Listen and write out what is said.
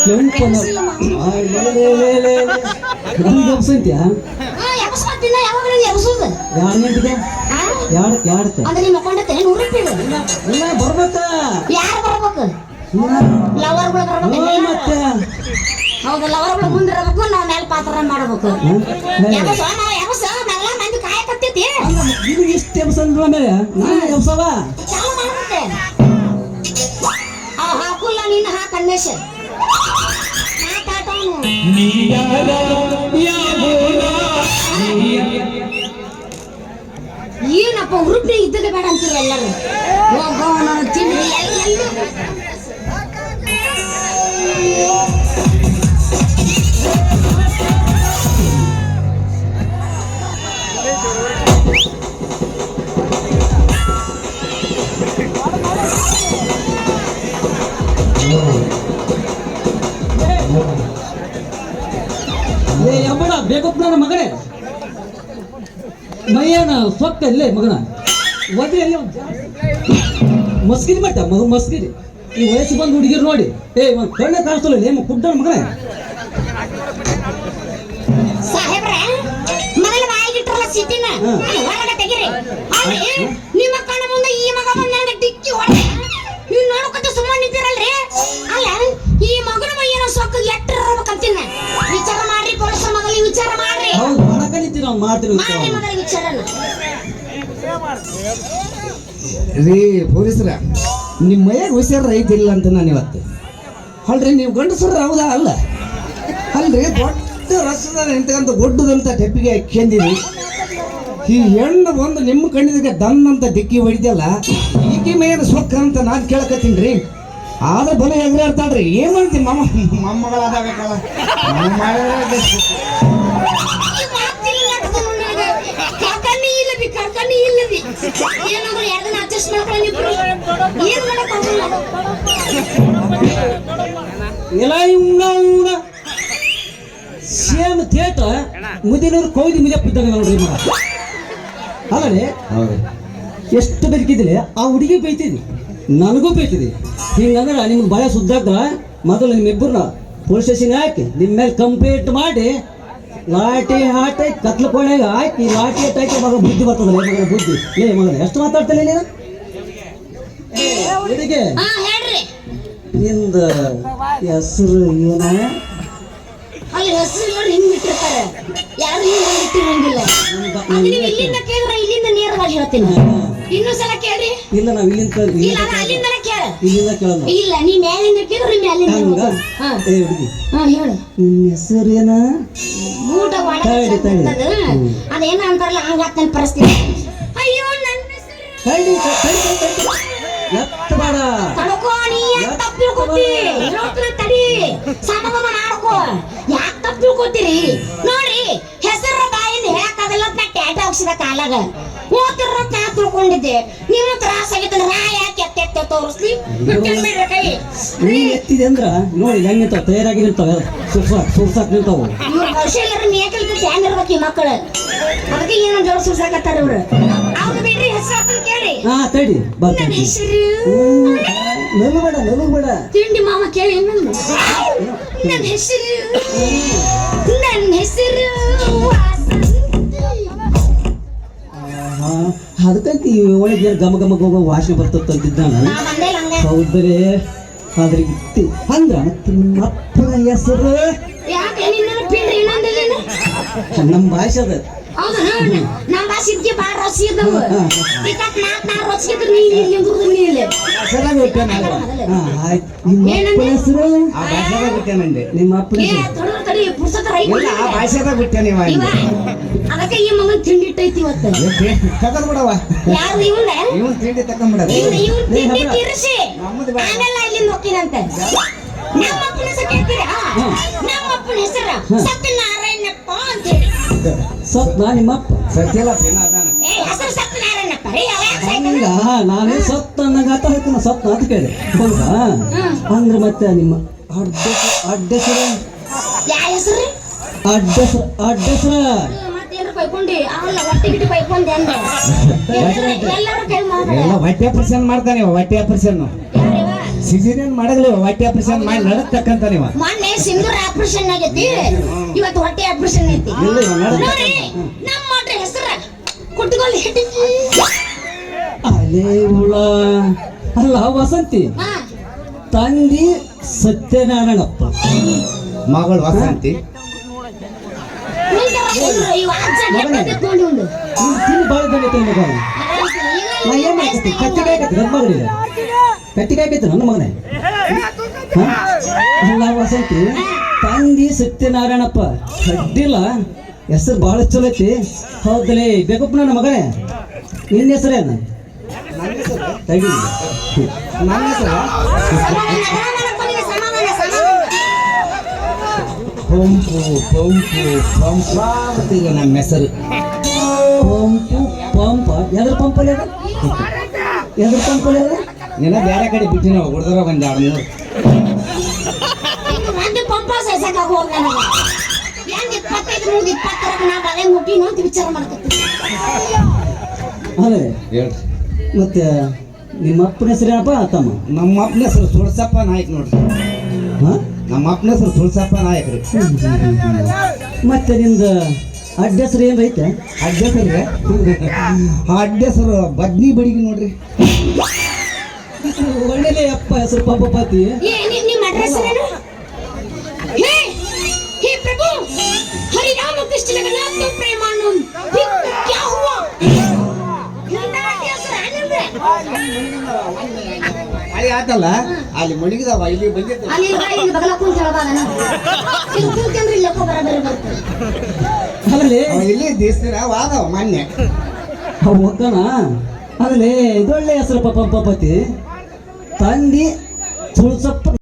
ಕೆಂಪನ ನನಗೆ ಎಬ್ಸಂತ್ಯಾ ಯಾರು ನಿಂತಿದೆ ಯಾಡಕ್ಕೆ ಇಲ್ಲ ಬರ್ಬೇಕ ಮತ್ತೆ ಹೌದು ಲವರ್ಗಳು ಮುಂದಿರಬೇಕು ನಾವ್ ಮೇಲೆ ಪಾತ್ರ ಮಾಡಬೇಕು ಕಾಯಕತ್ತೈತಿ ಇದು ಇಷ್ಟ ಎಬ್ಸಂದ್ರ ಮೇಲೆ ನಾನು ಎಬ್ಸವ ಚಾಲು ಮಾಡ್ಬಿಟ್ಟೆ ಹಾಕುಲ್ಲ ನೀನು ಹಾಕ ಅನ್ವೇಷ ಏನಪ್ಪ ಹುರುಪಿ ಇದ್ದದೆ ಬೇಡ ಅಂತೀರ ಎಲ್ಲರೂ ತಿಂಡಿ ಎಂಬಡ ಬೇಕಪ್ಪ ನನ್ನ ಮಗನೇ ಮೈಯನ ಸೊಕ್ಕ ಇಲ್ಲೇ ಮಗನ ಒದಿ ಅಲ್ಲಿ ಮಸ್ಕಿರಿ ಮಟ್ಟ ಮಗ ಮಸ್ಕಿರಿ ಈ ವಯಸ್ಸು ಬಂದು ಹುಡುಗಿರು ನೋಡಿ ಕಣ್ಣೆ ಕಾಣಿಸ್ತಲ್ಲ ಏಮ ಕುಡ್ಡ ಮಗನೇ ಸಾಹೇಬ್ರ ಮೊದಲ ಬಾಯಿಗಿಟ್ರಲ್ಲ ಸಿಟಿನ ಹೊರಗೆ ತೆಗಿರಿ ನಿಮ್ಮ ಕಣ್ಣ ಮುಂದೆ ಈ ಮಗ ಬಂದ ನನಗೆ ಡಿಕ್ಕಿ ಹೊಡೆ ನೀವು ನೋಡ್ಕೊತ ಸುಮ್ಮನೆ ನಿಂತಿರಲ್ರಿ ಅಲ್ಲ ಈ ಮಗನ ಮೈಯನ ಸೊಕ್ಕ ಎಟ್ಟಿರ್ಬೇಕಂತೀನ ವಿಚಾರ ಮಾಡ್ರಿ ಪೊಲೀಸರ ಮೊದಲು ವಿಚಾರ ಮಾಡ್ರಿ ಹೌದು ಮನ ಕಲಿತೀರ ಮಾಡ್ತೀರಿ ಮೊದಲ ವಿಚಾರನ ರೀ ಪೊಲೀಸರ ನಿಮ್ಮ ಮೈಯಾಗ ಹುಷಾರ ಐತಿಲ್ಲ ಅಂತ ನಾನು ಇವತ್ತು ಅಲ್ರಿ ನೀವು ಗಂಡಸರ ಹೌದಾ ಅಲ್ಲ ಅಲ್ರಿ ದೊಡ್ಡ ರಸದ ನಿಂತಕ್ಕಂಥ ಗೊಡ್ಡದಂತ ಟೆಪ್ಪಿಗೆ ಹಾಕ್ಯಂದಿರಿ ಈ ಹೆಣ್ಣು ಬಂದು ನಿಮ್ಮ ಕಣ್ಣಿಗೆ ದನ್ ಅಂತ ದಿಕ್ಕಿ ಹೊಡಿದಲ್ಲ ಈಕಿ ಮೇಯನ ಸೊಕ್ಕ ಅಂತ ನಾನು ಕೇಳಕತ್ತೀನಿ ರೀ ಆದ್ರೆ ಬಲ ಎಗರಾಡ್ತಾಳ್ರಿ ಏನ್ ಮಾಡ್ತೀನಿ ಮೊಮ್ಮಗಳಾಗಬೇಕಲ್ಲ ಸೇಮ್ ಥೇಟ ಮುದಿನೂರು ಕೌದಿ ಮುಜಪ್ಪ ಇದ್ದಾಗ ನೋಡ್ರಿ ಮಗ ಅಲ್ಲೇ ಎಷ್ಟು ಬದುಕಿದ್ರೆ ಆ ಹುಡುಗಿ ಬೈತಿದ್ವಿ ನನಗೂ ಬೈತಿದ್ವಿ ಹಿಂಗಂದ್ರೆ ನಿಮ್ಗೆ ಭಯ ಸುದ್ದಾಗ್ದ ಮೊದಲು ನಿಮ್ಮಿಬ್ಬರನ್ನ ಪೊಲೀಸ್ ಸ್ಟೇಷನ್ ಹಾಕಿ ನಿಮ್ಮ ಮೇಲೆ ಕಂಪ್ಲೇಂಟ್ ಮಾಡಿ ಲಾಟಿ ಹಾಕಿ ಕತ್ಲ ಕೋಣೆಗೆ ಹಾಕಿ ಲಾಟಿ ಹಾಕಿ ಮಗ ಬುದ್ಧಿ ಬರ್ತದಲ್ಲ ಮಗನ ಬುದ್ಧಿ ಮಗನ ಎಷ್ಟು ಮಾತಾಡ್ತಾನೆ ನೀನು ಹುಡುಗಿ ನಿಂದ ಹೆಸರು ಏನ ಅಲ್ಲಿ ಹೆಸರು ಹಿಂಗ್ ಇಟ್ಟಿರ್ತಾರೆ ಯಾರು ಹಿಂಗ್ ಇಟ್ಟಿರಂಗಿಲ್ಲ ಇಲ್ಲಿಂದ ಕೇಳಿದ್ರೆ ಇಲ್ಲಿಂದ ನೇರವಾಗಿ ಹೇಳ್ತೀನಿ ಇನ್ನೊಂದ್ಸಲ ಕೇಳ್ರಿ ಇಲ್ಲ ನಾವ್ ಇಲ್ಲಿಂದ ಅಲ್ಲಿಂದನೇ ಕೇಳ ಇಲ್ಲಿಂದ ಕೇಳೋದು ಇಲ್ಲ ನೀ ಮ್ಯಾಲಿಂದ ಕೇಳಿದ್ರೆ ಮ್ಯಾಲಿಂದ ಹುಡುಗಿ ಹೇಳು ನಿನ್ನ ಹೆಸರು ಏನ ಊಟ ಅದೇನ ಅಂತಾರಲ್ಲ ಹಂಗಾಗ್ತಾನೆ ಪರಿಸ್ಥಿತಿ ಅಯ್ಯೋ ನನ್ನ ಎತ್ತಬೇಡ ತಡ್ಕೋ ನೀ ಯಾಕೆ ತಪ್ಪು ತಿಳ್ಕೊತಿ ತಡಿ ಸಮಾಧಾನ ಮಾಡ್ಕೋ ಯಾಕೆ ತಪ್ಪು ತಿಳ್ಕೊತೀರಿ ನೋಡ್ರಿ ಹೆಸರು ಬಾಯಿಂದ ಹೇಳಕ್ಕಾಗಲ್ಲ ಅಂತ ಟ್ಯಾಟ ಹಾಕ್ಸಿದ ಕಾಲಾಗ ಓದ್ತಿರ ನಾ ತಿಳ್ಕೊಂಡಿದ್ದೆ ನಿಮ್ಮ ತ್ರಾಸ ಆಗಿತ್ತು ನಾ ಯಾಕೆ ಎತ್ತೆ ತೋರಿಸ್ಲಿ ಕೈ ನೀ ಎತ್ತಿದೆ ಅಂದ್ರ ನೋಡಿ ಹೆಂಗಿರ್ತಾವ ತಯಾರಾಗಿ ನಿಂತಾವ ಸುರ್ಸಾಕ್ ನಿಂತಾವು ಇವ್ರ ಕೌಶಲ್ಯರ ಮೇಕಲ್ ಧ್ಯಾನ ಇರ್ಬೇಕು ಈ ಮಕ್ಕಳು ಅದಕ್ಕೆ ಏನೋ ಜೋರ ಸುರ್ಸಾಕತ್ತಾರ ಇವ್ರು ಅವ್ರು ಬಿಡ್ರಿ ಹೆಸರು ಕೇಳಿ ತಡಿ ನನ್ನ ಹೆಸರು ನಲುಬೇಡ ತಿಂಡಿ ಮಾಮ ಕೇಳಿ ನನ್ನ ಹೆಸರು ಅದಕ್ಕಂತ ಒಳಗೆ ಘಮ ಘಮ ಹೋಗೋ ವಾಸನೆ ಬರ್ತಂತಿದ್ದ ಹೌದ್ರೆ ಆದ್ರೆ ಇತ್ತು ಅಂದ್ರ ನಿಮ್ಮ ಅಪ್ಪನ ಹೆಸರು ನಮ್ಮ ಭಾಷೆ ಅದ ನಮ್ಮ ಭಾಷೆ ಇದಕ್ಕೆ ಭಾಳ ರುಚಿ ಇದ್ದವು ನಾಲ್ಕು ರುಚಿ ಇದ್ರೆ ನೀನು ನಿಮ್ಮ ಹೆಸರು ನಿಮ್ಮ ಅಪ್ಪನ ಭಾಷೆದಾಗ ಬಿಟ್ಟೆ ನೀವು ಅದಕ್ಕೆ ಈ ಮಗನ್ ತಿಂಡಿ ಇಟ್ಟೈತಿ ಇವತ್ತು ತಗದ್ ಬಿಡವ ಯಾರು ಇವನ್ ತಿಂಡಿ ತಕೊಂಡ್ಬಿಡ ತಿಂಡಿ ತಿರ್ಸಿ ಆಮೇಲೆ ಇಲ್ಲಿಂದ ಹೋಗ್ತೀನಂತೆ ನಮ್ಮ ಅಪ್ಪನ ಹೆಸರು ಕೇಳ್ತೀರಾ ನಮ್ಮ ಅಪ್ಪನ ಹೆಸರು ಸತ್ಯನಾರಾಯಣಪ್ಪ ಅಂತ ಹೇಳಿ ನಿಮ್ಮಪ್ಪ ಸತ್ಯಲಪ್ಪ ಹೆಸರು ಸತ್ಯನಾರಾಯಣಪ್ಪ ರೀ ನಾನೇ ಸತ್ತ ಅನ್ನಂಗ ಆತ ಹೇಳ್ತಾನ ಸತ್ತ ಅಂತ ಕೇಳಿ ಹೌದಾ ಅಂದ್ರೆ ಮತ್ತೆ ನಿಮ್ಮ ಅಡ್ಡೆಸರ ಯಾವ ಹೆಸರು ಅಡ್ಡೆಸರ ಮತ್ತೇನ್ರ ಪೈಕೊಂಡಿ ಅವಲ್ಲ ಹೊಟ್ಟೆ ಗಿಟ್ಟಿ ಪೈಕೊಂಡೆ ಅಂದೆ ಎಲ್ಲರೂ ಕೈ ಎಲ್ಲ ಹೊಟ್ಟೆ ಆಪರೇಷನ್ ಮಾಡ್ತಾನೆ ಹೊಟ್ಟೆ ಆಪರೇಷನ್ ಸಿಜೇರಿಯನ್ ಮಾಡಲಿ ಹೊಟ್ಟೆ ಆಪರೇಷನ್ ಮಾಡಿ ನಡತಕ್ಕಂತ ನೀವು ಮೊನ್ನೆ ಸಿಂಧೂರ ಆಪರೇಷನ್ ಆಗೈತಿ ಇವತ್ತು ಹೊಟ್ಟೆ ಆಪರೇಷನ್ ಐತಿ ಇಲ್ಲ, ಇವ ನಡ್ದ- ನೋಡ್ರಿ ನಮ್ಮ ಮಾಡ್ರಿ ಹೆಸರ ಕುಟ್ಕೊಳ್ಳಿ ಅಲೇ ಹುಳ ಅಲ್ಲ ವಸಂತಿ ಹಾ ತಂದಿ ಸತ್ಯನಾರಾಯಣಪ್ಪ ಮಗಳು ವಸಂತಿ ತಿಂದು ಬಾಳ ಬಂದೈತೆ ಮಗ ನಾ ಏನ್ ಮಾಡ್ಕತ್ತಿ ಕತ್ತಿಗೆ ಹಾಕತ್ತಿ ನನ್ನ ಮಗಳಿಗೆ ಕತ್ತಿಗೆ ಹಾಕೈತಿ ನನ್ನ ಮಗನೇ ಹಾ? ಅಲ್ಲ ವಸಂತಿ ತಂದಿ ಸತ್ಯನಾರಾಯಣಪ್ಪ ಅಡ್ಡಿಲ್ಲ ಹೆಸರು ಭಾಳ ಚಲೋ ಐತಿ ಹೌದಲೇ ಬೇಕಪ್ಪ ನನ್ನ ಮಗನೇ ನಿನ್ನ ಹೆಸರೇನು ತಡಿ ನನ್ನ ಹೆಸರು ಪಂಪು ಪಂಪು ಪಂಪಾವತಿಗೆ ನಮ್ಮ ಹೆಸರು ಪಂಪು ಪಂಪ ಎದ್ರ ಪಂಪಲ್ಲಿ ಅದ ಎದ್ರ ಪಂಪಲ್ಲಿ ಅದ ನಿನ್ನ ಬೇರೆ ಕಡೆ ಬಿಟ್ಟು ನಾವು ಹುಡ್ದರ ಒಂದು 2-3 ಒಂದು ಪಂಪ ಸೈಸಕ್ ಹೋಗ ಹೆಂಗ್ 25 ಮುಗಿದು 20 ನಾ ಬಲೆ ಮುಟ್ಟಿ ನೋಂತ ವಿಚಾರ ಮಾಡ್ಕೊತೀನಿ ಅದೇ ಹೇಳ್ರಿ ಮತ್ತೆ ನಿಮ್ಮ ಅಪ್ಪನ ಹೆಸರೇನಪ್ಪ ತಮ್ಮ ನಮ್ಮ ಅಪ್ಪನ ಹೆಸರು ತುಳಸಪ್ಪ ನಾಯಕ್ ನೋಡ್ರಿ ಹಾ ನಮ್ಮ ಅಪ್ಪನ ಹೆಸರು ತುಳಸಪ್ಪ ನಾಯಕ್ ರೀ ಮತ್ತೆ ನಿಮ್ದು ಅಡ್ಡ ಹೆಸರು ಏನು ಐತೆ ಅಡ್ಡ ಹೆಸರು ರೀ ಆ ಅಡ್ಡ ಹೆಸರು ಬದ್ನಿ ಬಡಿಗೆ ನೋಡ್ರಿ ಒಳ್ಳೆಯದೇ ಅಪ್ಪ ಹೆಸರು ಪಾಪಪಾತಿ ನಿಮ್ಮ ಅಡ್ರೆಸ್ ಏನು ಹೇ ಹೇ ಪ್ರಭು ಹರಿ ರಾಮ ಕೃಷ್ಣ ಜಗನ್ನಾಥ ಪ್ರೇಮಾನಂದ क्या हुआ ಅಲ್ಲಿ ಆತಲ್ಲ ಅಲ್ಲಿ ಮಣಿಗಿದವ ಇಲ್ಲಿ ಬಂದಿತ್ತು ಅಲ್ಲಿ ಇಲ್ಲಿ ಬಗಲ ಕುಂತ ಹೇಳಬಾರ ಇಲ್ಲಿ ಕುಂತಂದ್ರೆ ಇಲ್ಲಪ್ಪ ಬರಬರ ಬರ್ತದೆ ಅಲ್ಲೇ ಅವ ಇಲ್ಲಿ ದೇಶದ ವಾದವ ಮಾನ್ಯ ಒಕ್ಕನ ಅಲ್ಲೇ ಇದೊಳ್ಳೆ ಹೆಸರು ಪಾಪಪಾತಿ ತಂದಿ ತುಳಸಪ್ಪ